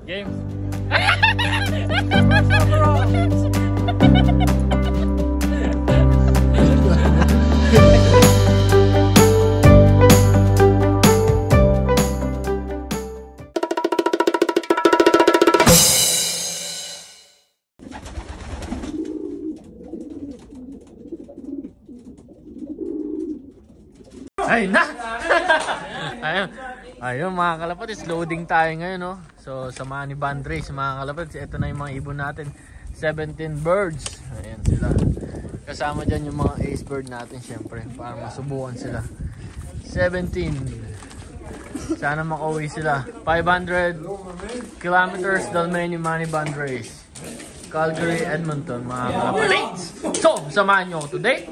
Game. Ayun na! Ayun mga kalapatis, loading tayo ngayon, no? So samahan ni Bandrace mga kalapatis. Ito na yung mga ibon natin, 17 birds. Ayan sila. Kasama dyan yung mga ace bird natin syempre, para masubukan sila. 17. Sana makauwi sila. 500 kilometers Dalmeny Manny Bandrace, Calgary, Edmonton mga kalapatis. So samahan nyo today.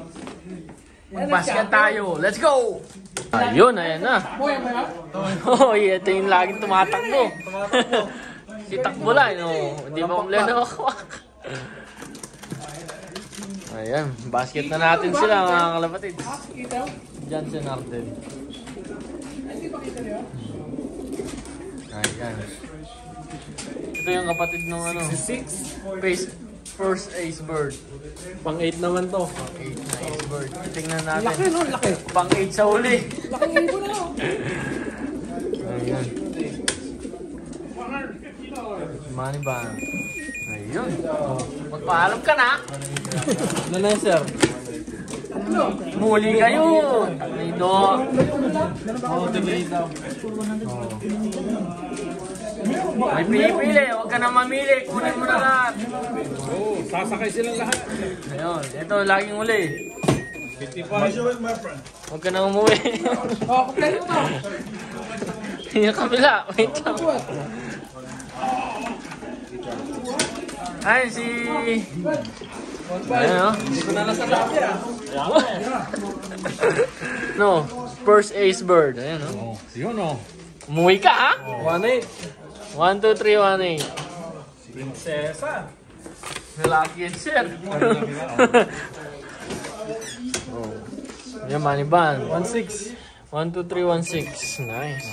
Basket tayo. Let's go! Ayun, ayan na. Oh, ito yung laging tumatakbo. Si takbo lang, no? Hindi ba kumula na makwak? Ayan, basket na natin sila mga kalapatid. Johnson Arden. Ayan. Ito yung kapatid ng ano. 66. First ace bird. Pang 8 naman to. Pang 8 na ace bird. Tingnan natin. Laki no, laki. Pang 8 sa huli. Laki ng ibon na no. Ayan. Money ba? Ayun. Oh, magpaalam ka na. Ano na yun, sir? Muli kayo. Nido. Oo, tigay daw. May pinipili. Huwag ka na mamili. Kunin mo na lahat. Oo, sasakay silang lahat. Ayun. Ito, laging uli. 55. Huwag ka na umuwi. Oo, kumpleto mo to. Yung kabila. Wait lang. Ayun si... Ayun o. Hindi ko na nasa lahat yan. No, first ace bird. Ayun o. Oo, yun o. Umuwi ka ha? 1-8. 1, 2, 3, 1, 8. Prinsesa. Nalaki yan, sir. Oh. Yan, money band. 1-6. 1, 2, 3, 1, 6. Nice.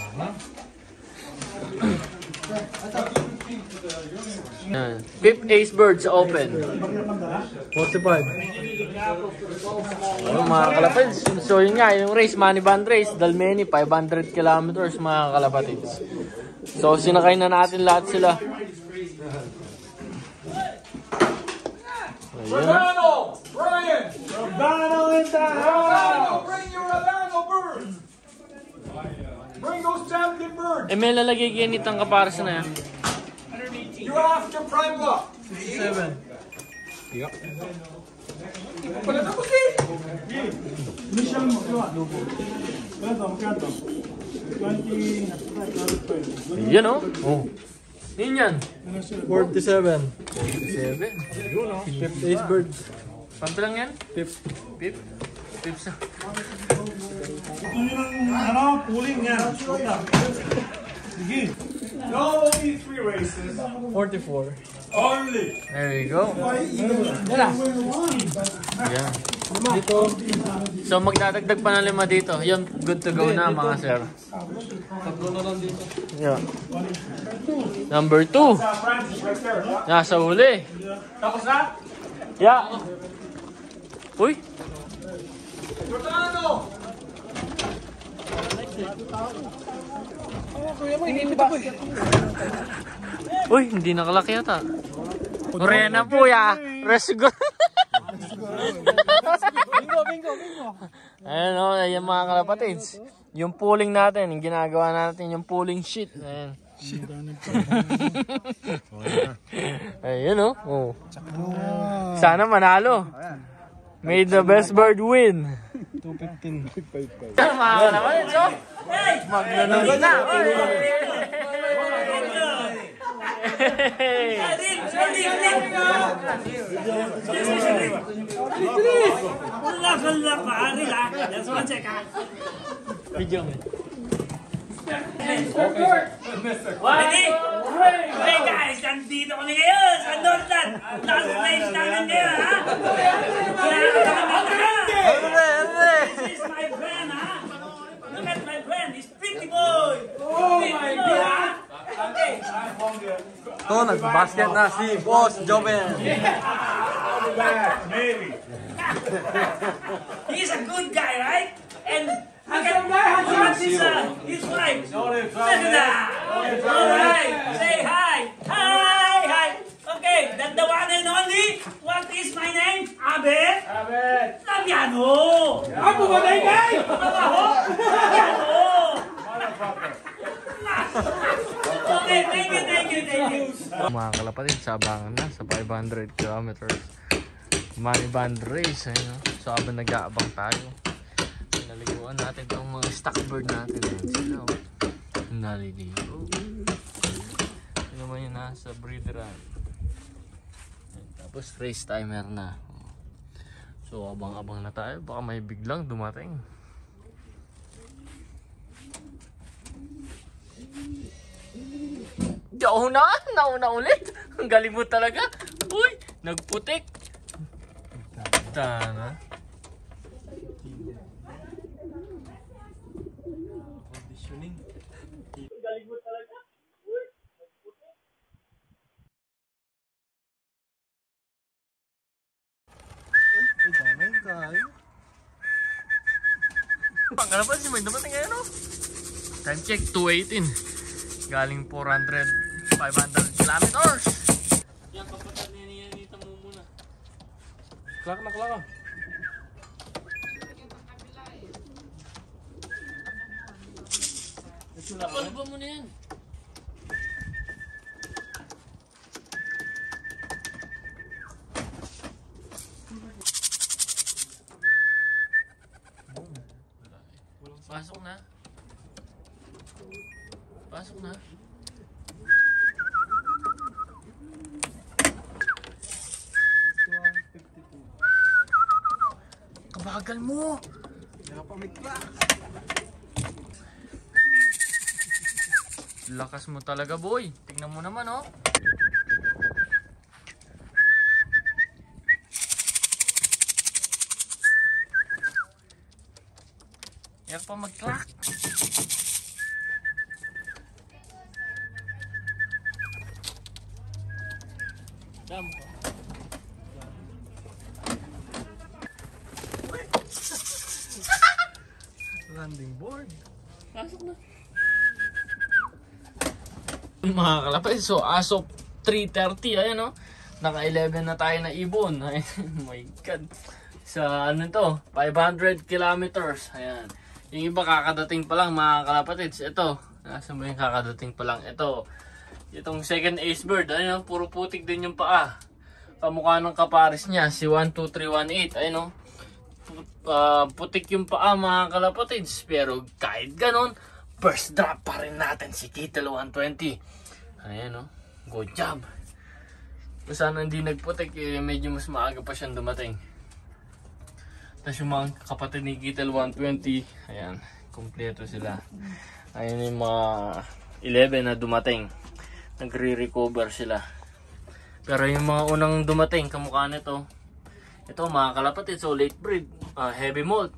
Yan. Fifth ace bird sa open. 45. Ano mga kalapatids? So yun nga, yung race, money band race, Dalmeny, 500 kilometers mga kalapatids. So sinakay na natin lahat sila. Rodano! Brian! Rodano in the house! Rodano! Bring your Rodano birds! Bring those champion birds! Eh may lalagay ganit ang kaparasa na yan. You're after prime lock! 7. Yup. Pala tapos eh! Yan o. Oh. Yun yan. 47. 7. Fifth ace bird. Panto lang yan? Fifth. Pip? Pip sa... No, only 3 races. 44. Only! There you go. Yan. Dito. So magdadagdag pa ng 5 dito. Yun, good to go na mga sir. Tatlo na lang dito. Yeah. Number 2. Francis, right there. Nasa huli. Tapos na? Yeah. Uy. Rodano! Uy, hindi nakalaki yata. Korea na po ya. Resgo. Bingo. Ayan o, ayan mga kalapatids. Yung pooling natin, yung ginagawa natin, yung pooling sheet. Ayan. Ayan o. Oh. Sana manalo. May the best bird win. 215. Mga kalapatids o. Magnanod na. Video mo. Hey guys, nandito kami ngayon sa Northland. Last place namin ngayon, ha? This is my friend, ha? Look at my friend, he's pretty boy. Oh my God! Okay. Ito, nag-basket na si Boss Joven. Maybe. He's a good guy, right? And look at his wife. Look at that. Alright, say hi. Hi, hi. Okay, that's the one and only. What is my name? Abed? Abed. Labiano. Ako ba na ikay? Trabaho? Labiano. Motherfucker. Okay, thank you. Mga kalapatid, sabangan na sa 500 kilometers. Money band race, ayun, no? So habang nag-aabang tayo, naliguan natin itong mga stockbird natin. Ayun sila, oh. Naliligo. Ito naman yun, nasa breederan. Tapos race timer na. So abang-abang na tayo, baka may biglang dumating. Nauna ulit. Ang galing mo talaga. Uy, nagputik. Tana. Conditioning. Galing mo talaga. Uy, nagputik. Ay, damay kayo. Pangalapan si may dumating ngayon, no? Time check, 2:18. Galing 500 kilometers. Yan kapatid niya nita mo muna. Klak na. Tapos ba muna yan? Pasok na. Pasok na. Kabagal mo. Nakapamikla. Lakas mo talaga, boy. Tingnan mo naman, oh. Yak pa mag-crack. Dam ko. Landing board. Pasok na. Mga kalapay, so as of 3:30, ayan, no? Naka 11 na tayo na ibon. Ayan, oh my god. Sa ano to, 500 kilometers. Ayan. Yung iba kakadating pa lang, mga kalapatids. Ito, nasa mo yung kakadating pa lang. Ito, itong second ace bird, ayun, puro putik din yung paa. Kamukha ng kapares niya, si 12318. Ayun, no? Putik yung paa, mga kalapatids. Pero kahit ganon, first drop pa rin natin si Kittle 120. Ayan, no? Good job. Kung sana hindi nagputik, medyo mas maaga pa siyang dumating. Tapos yung mga kapatid ni Kittle 120, ayan, kompleto sila. Ayan yung mga 11 na dumating. Nagre-recover sila. Pero yung mga unang dumating, kamukha nito, ito mga kalapatid, so late breed, heavy molt.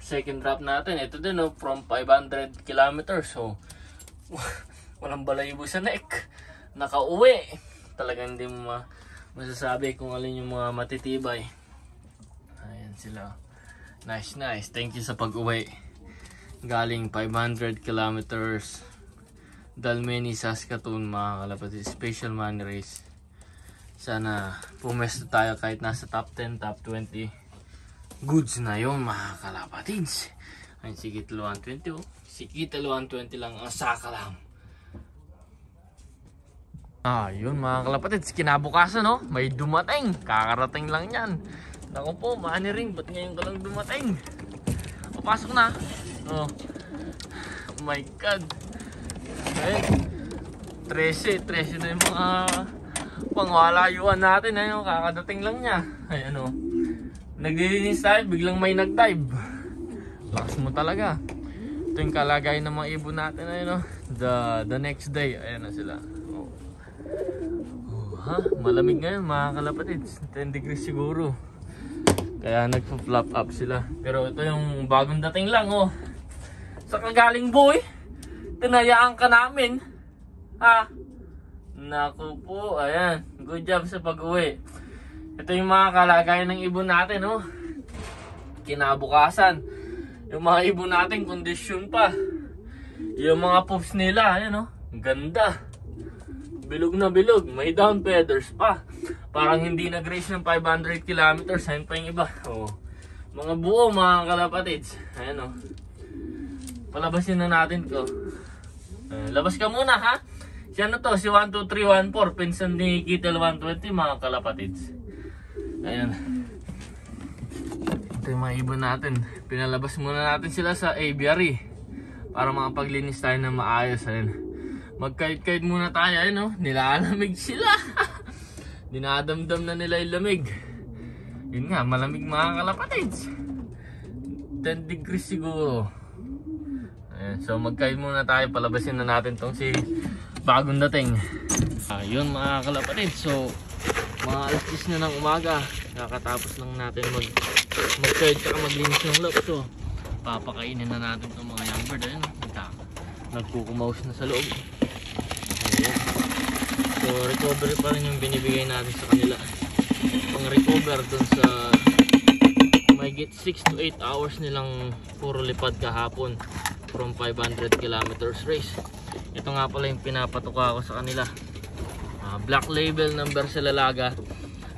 Second drop natin, ito din, no, from 500 kilometers. So, walang balayibo sa neck. Nakauwi. Talagang hindi mo masasabi kung alin yung mga matitibay. Ayan sila. Nice. Thank you sa pag-uwi. Galing 500 kilometers. Dalmeny, Saskatoon, mga kalapatid. Special money race. Sana pumesto tayo kahit nasa top 10, top 20. Goods na yun, mga kalapatids. Ayun si Kittle 120, oh. Si Kittle 120 lang ang sakalam. Yun mga kalapatids, kinabukasan, no? May dumating. Kakarating lang yan. Naku po, money ring, ba't ngayon ka lang dumating? Pasok na. Oh my god. Ayun, 13 na yung mga pangwalayuan natin. Ayun, kakadating lang niya. Ayun, oh. Naglilinis tayo, biglang may nag-dive. Lakas mo talaga. Ito yung kalagay ng mga ibon natin. Ayun, oh. The next day, ayan na sila. Malamig ngayon, mga kalapatids. 10 degrees siguro. Kaya nagpa-flop up sila. Pero ito yung bagong dating lang, oh. Sa kagaling, boy. Tinayaan ka namin. Naku po, ayan. Good job sa pag-uwi. Ito yung mga kalagayan ng ibon natin, oh. Kinabukasan. Yung mga ibon natin, kondisyon pa. Yung mga pups nila, ayan, oh. Ganda. Bilog na bilog. May down feathers pa. Parang hindi nag-race ng 500 kilometers. Ayan pa yung iba. Oh. Mga buo, mga kalapatids. Ayan, oh. Palabasin na natin to. Labas ka muna, ha? Si ano to? Si 12314. Pinsan ni Kittel 120, mga kalapatids. Ayan. Ito yung mga ibon natin. Pinalabas muna natin sila sa aviary para makapaglinis tayo ng maayos. Ayan. Magkait-kait muna tayo. Ayan, oh. Nilalamig sila. Dinadamdam na nila yung lamig. Yun nga, malamig mga kalapatids. 10 degrees siguro. Ayan. So magkait muna tayo. Palabasin na natin tong si bagong dating. Yun mga kalapatids. So mga alas 10 na ng umaga. Kakatapos lang natin mag-third at maglinis ng loob. So papakainin na natin itong mga young bird. Ayun, nagkukumaus na sa loob. Ayan. So recovery pa rin yung binibigay natin sa kanila. Pang recover dun sa may get 6 to 8 hours nilang puro lipad kahapon from 500 kilometers race. Ito nga pala yung pinapatuka ko sa kanila. Black label number sa lalaga.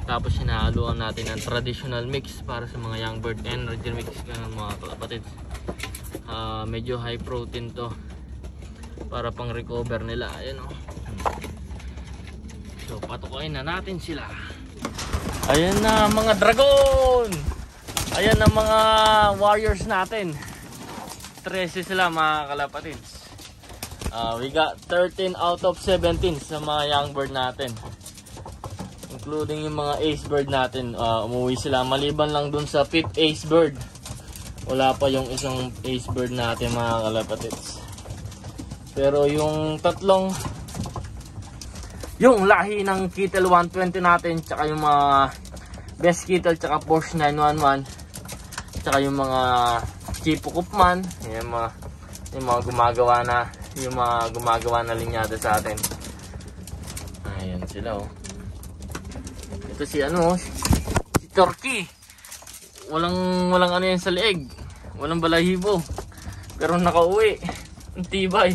Tapos hinahaluan natin ng traditional mix para sa mga young bird. Energy mix ka ng mga kalapatids. Medyo high protein to para pang recover nila. Ayan, oh. So patukain na natin sila. Ayan na mga dragon. Ayan na mga warriors natin. 13 sila mga kalapatids. We got 13 out of 17 sa mga young bird natin. Including yung mga ace bird natin. Umuwi sila. Maliban lang dun sa 5th ace bird. Wala pa yung isang ace bird natin mga kalapatids. Pero yung tatlong, yung lahi ng Kittel 120 natin, tsaka yung mga best Kittel, tsaka Porsche 911, tsaka yung mga Chipo Kupman, yung mga gumagawa na linyada sa atin. Ayan sila, oh. Ito si ano, si Turkey. Walang ano yan sa leeg. Walang balahibo. Pero nakauwi. Ang tibay.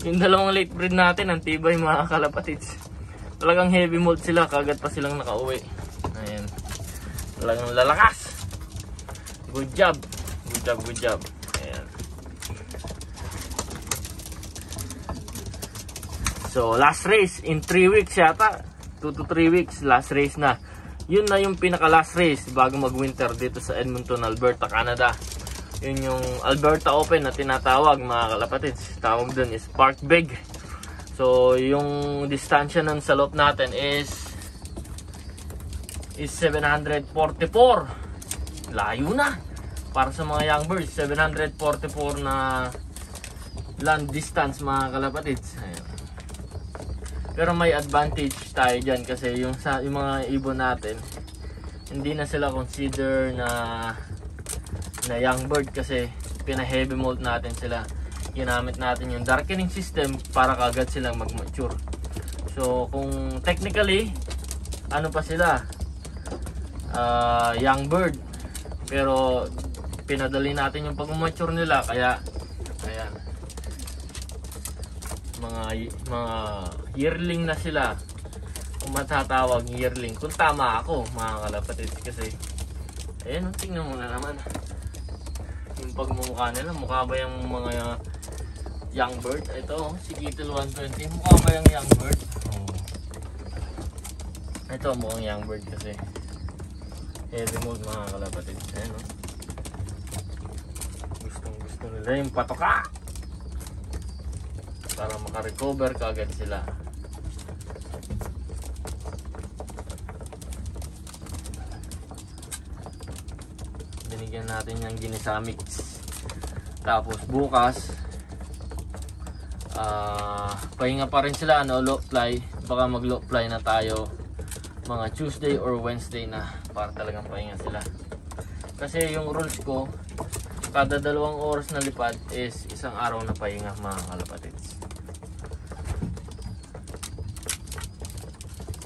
Yung dalawang late breed natin, ang tibay mga kalapatids. Talagang heavy mold sila, kagad pa silang nakauwi. Ayan. Talagang lalakas. Good job. Good job. Ayan. So last race in 3 weeks yata. 2 to 3 weeks last race na. Yun na yung pinaka last race bago mag winter dito sa Edmonton, Alberta, Canada. Yun yung Alberta Open na tinatawag mga kalapatids. Tawag dun is Park Big. So yung distansya nun sa loop natin is 744. Layo na para sa mga young birds. 744 na land distance mga kalapatids. Ayun. Pero may advantage tayo dyan kasi yung mga ibon natin hindi na sila consider na young bird kasi pina-heavy mold natin sila. Ginamit natin yung darkening system para kagad silang mag-mature. So kung technically ano pa sila, young bird, pero pinadali natin yung pag-mature nila, kaya ayan, mga yearling na sila kung matatawag yearling, kung tama ako mga kalapatids. Kasi ayan, tingnan mo na naman yung pagmumukha nila. Mukha ba yung mga young bird? Ito si Kittel 120, mukha ba yung young bird? Ito mukhang young bird kasi heavy mold mga kalapatids. Ayan, no? Gusto nila yung patoka para makarecover kaagad sila. Binigyan natin yung ginisamix. Tapos bukas pahinga pa rin sila, low fly. Baka mag low fly na tayo mga Tuesday or Wednesday na para talagang pahinga sila. Kasi yung rules ko, kada 2 oras na lipad is 1 araw na pahinga mga kalapatids.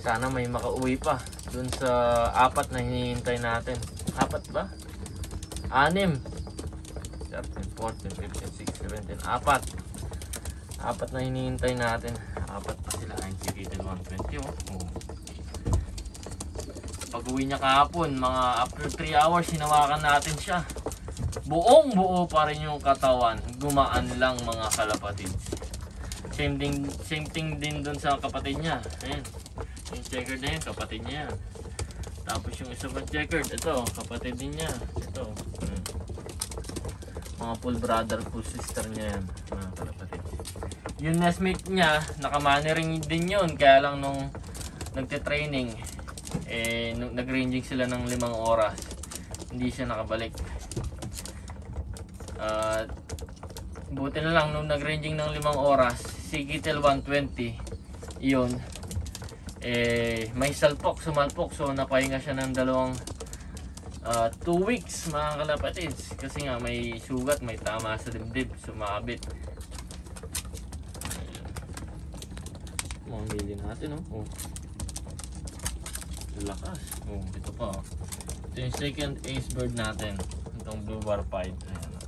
Sana may makauwi pa dun sa 4 na hinihintay natin. 4 ba? 6. 13, 14, 15, 16, 17. 4 na hinihintay natin. 4 pa sila. Ayun si Kitel 120. Oh. Pag uwi niya kahapon, mga after 3 hours, hinawakan natin siya. Buong buo pa rin yung katawan. Gumaan lang mga kalapatid. Same thing din dun sa kapatid niya. Ayan. Yung checkered na yun, kapatid niya. Tapos yung isa pang checkered, ito, kapatid din niya. Ito. Mga full brother, full sister niya yan. Mga kalapatid. Yung nestmate niya, nakamanering din yun. Kaya lang nung nagte-training, nag-ranging sila ng 5 oras. Hindi siya nakabalik. Buti na lang nung nag-ranging ng 5 oras, si Kitel 120, yun, may sumalpok, so napahinga siya ng 2 weeks mga kalapatids. Kasi nga may sugat, may tama sa dibdib, sumabit. Mga bili natin, oh. Lakas. Oh, ito pa. Ito yung second ace bird natin. Itong blue bar pied. Ayan.